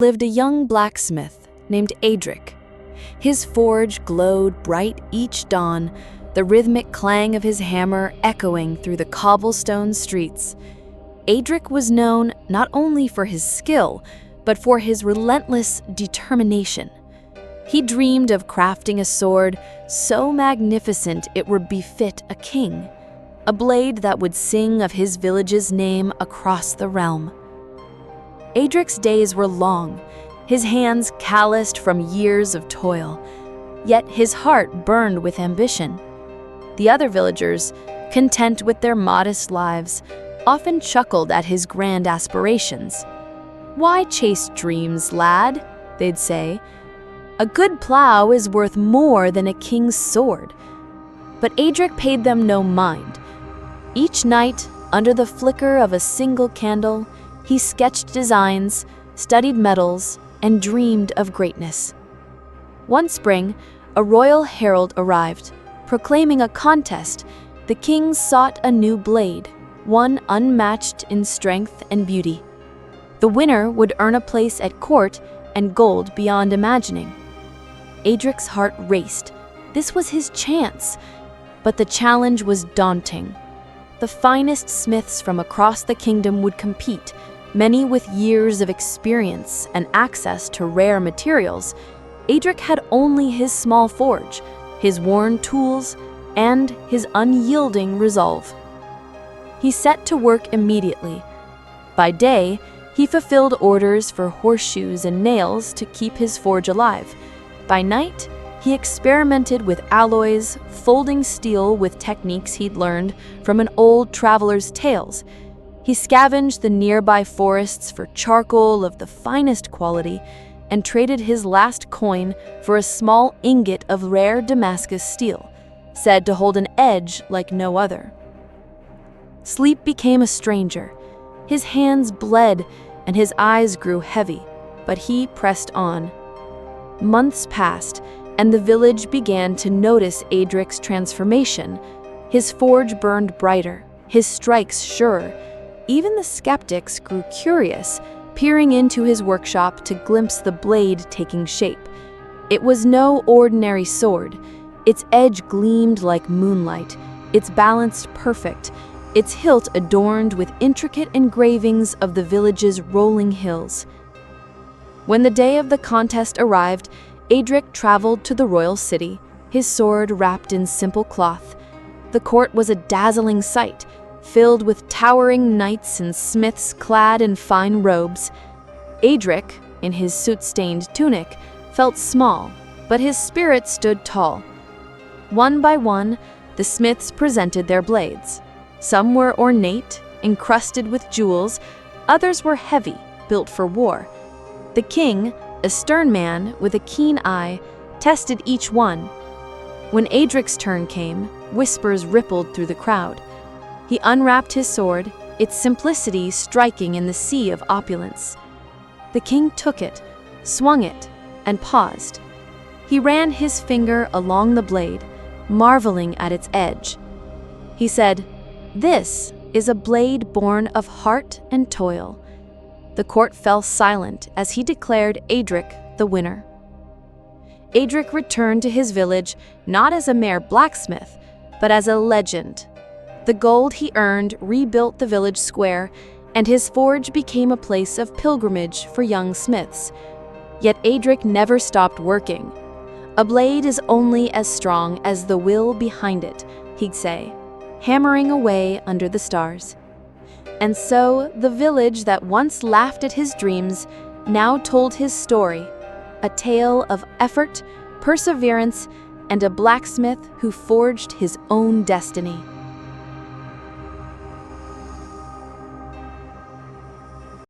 lived a young blacksmith named Eadric. His forge glowed bright each dawn, the rhythmic clang of his hammer echoing through the cobblestone streets. Eadric was known not only for his skill, but for his relentless determination. He dreamed of crafting a sword so magnificent it would befit a king, a blade that would sing of his village's name across the realm. Eadric's days were long, his hands calloused from years of toil, yet his heart burned with ambition. The other villagers, content with their modest lives, often chuckled at his grand aspirations. "Why chase dreams, lad?" they'd say. "A good plow is worth more than a king's sword." But Eadric paid them no mind. Each night, under the flicker of a single candle, he sketched designs, studied metals, and dreamed of greatness. One spring, a royal herald arrived, proclaiming a contest. The king sought a new blade, one unmatched in strength and beauty. The winner would earn a place at court and gold beyond imagining. Eadric's heart raced. This was his chance. But the challenge was daunting. The finest smiths from across the kingdom would compete, many with years of experience and access to rare materials. Eadric had only his small forge, his worn tools, and his unyielding resolve. He set to work immediately. By day, he fulfilled orders for horseshoes and nails to keep his forge alive. By night, he experimented with alloys, folding steel with techniques he'd learned from an old traveler's tales. He scavenged the nearby forests for charcoal of the finest quality and traded his last coin for a small ingot of rare Damascus steel, said to hold an edge like no other. Sleep became a stranger. His hands bled and his eyes grew heavy, but he pressed on. Months passed, and the village began to notice Eadric's transformation. His forge burned brighter, his strikes surer. Even the skeptics grew curious, peering into his workshop to glimpse the blade taking shape. It was no ordinary sword. Its edge gleamed like moonlight, its balance perfect, its hilt adorned with intricate engravings of the village's rolling hills. When the day of the contest arrived, Eadric traveled to the royal city, his sword wrapped in simple cloth. The court was a dazzling sight, filled with towering knights and smiths clad in fine robes. Eadric, in his soot-stained tunic, felt small, but his spirit stood tall. One by one, the smiths presented their blades. Some were ornate, encrusted with jewels, others were heavy, built for war. The king, a stern man with a keen eye, tested each one. When Eadric's turn came, whispers rippled through the crowd. He unwrapped his sword, its simplicity striking in the sea of opulence. The king took it, swung it, and paused. He ran his finger along the blade, marveling at its edge. He said, "This is a blade born of heart and toil." The court fell silent as he declared Eadric the winner. Eadric returned to his village not as a mere blacksmith, but as a legend. The gold he earned rebuilt the village square, and his forge became a place of pilgrimage for young smiths. Yet Eadric never stopped working. "A blade is only as strong as the will behind it," he'd say, hammering away under the stars. And so the village that once laughed at his dreams now told his story, a tale of effort, perseverance, and a blacksmith who forged his own destiny.